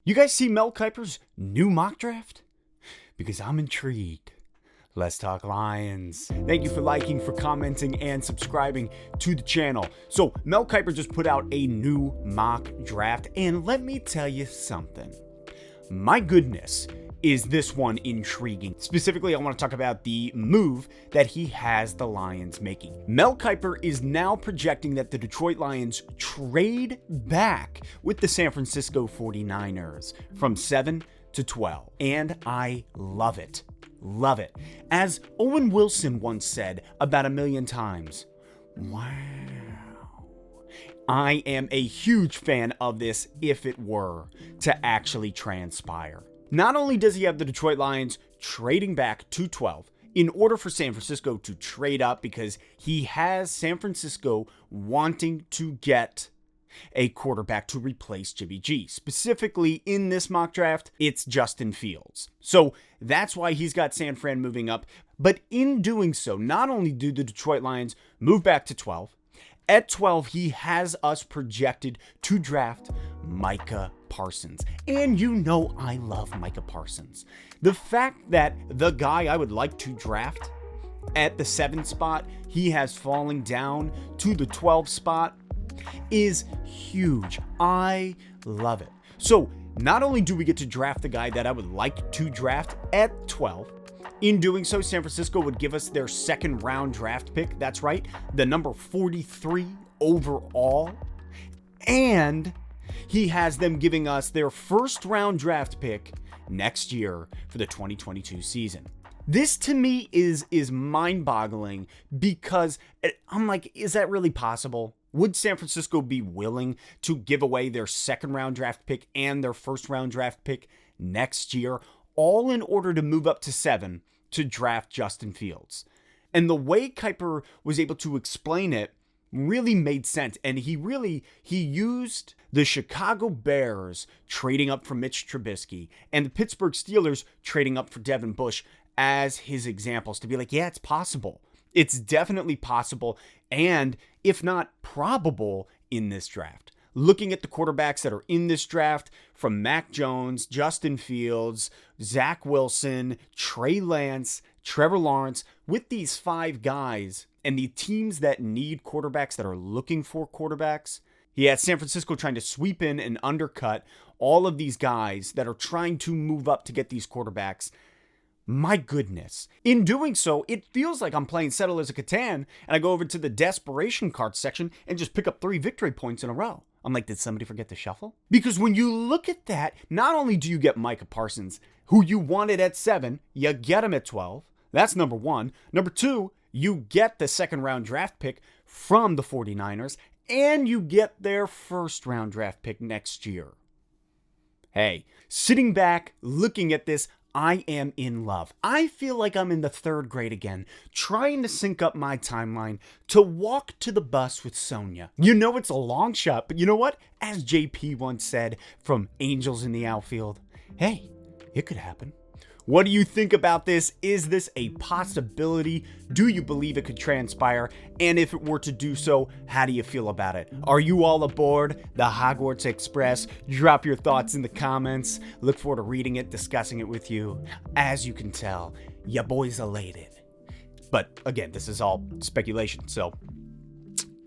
You guys see Mel Kiper's new mock draft? Because I'm intrigued. Let's talk Lions. Thank you for liking, for commenting, and subscribing to the channel. So Mel Kiper just put out a new mock draft, and let me tell you something. My goodness, is this one intriguing. Specifically, I want to talk about the move that he has the Lions making. Mel Kiper is now projecting that the Detroit Lions trade back with the San Francisco 49ers from 7 to 12. And I love it. Love it. As Owen Wilson once said about 1,000,000 times, wow. I am a huge fan of this if it were to actually transpire. Not only does he have the Detroit Lions trading back to 12 in order for San Francisco to trade up, because he has San Francisco wanting to get a quarterback to replace Jimmy G. Specifically in this mock draft, it's Justin Fields. So that's why he's got San Fran moving up. But in doing so, not only do the Detroit Lions move back to 12, at 12, he has us projected to draft Micah Parsons. And you know I love Micah Parsons. The fact that the guy I would like to draft at the 7 spot, he has falling down to the 12 spot, is huge. I love it. So not only do we get to draft the guy that I would like to draft at 12, in doing so, San Francisco would give us their second round draft pick. That's right, the number 43 overall. And he has them giving us their first round draft pick next year for the 2022 season. This to me is mind-boggling, because I'm like, is that really possible? Would San Francisco be willing to give away their second round draft pick and their first round draft pick next year, all in order to move up to 7 to draft Justin Fields? And the way Kiper was able to explain it really made sense. And he used the Chicago Bears trading up for Mitch Trubisky and the Pittsburgh Steelers trading up for Devin Bush as his examples to be like, yeah, it's possible. It's definitely possible, and if not probable, in this draft. Looking at the quarterbacks that are in this draft, from Mac Jones, Justin Fields, Zach Wilson, Trey Lance, Trevor Lawrence, with these 5 guys and the teams that need quarterbacks, that are looking for quarterbacks, he has San Francisco trying to sweep in and undercut all of these guys that are trying to move up to get these quarterbacks. My goodness. In doing so, it feels like I'm playing Settlers of Catan, and I go over to the desperation card section and just pick up 3 victory points in a row. I'm like, did somebody forget to shuffle? Because when you look at that, not only do you get Micah Parsons, who you wanted at 7, you get him at 12. That's number 1. Number 2, you get the second round draft pick from the 49ers, and you get their first round draft pick next year. Hey, sitting back, looking at this, I am in love. I feel like I'm in the 3rd grade again, trying to sync up my timeline to walk to the bus with Sonia. You know it's a long shot, but you know what? As JP once said from Angels in the Outfield, hey, it could happen. What do you think about this? Is this a possibility? Do you believe it could transpire? And if it were to do so, how do you feel about it? Are you all aboard the Hogwarts Express? Drop your thoughts in the comments. Look forward to reading it, discussing it with you. As you can tell, ya boy's elated. But again, this is all speculation, so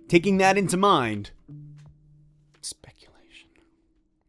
taking that into mind, speculation.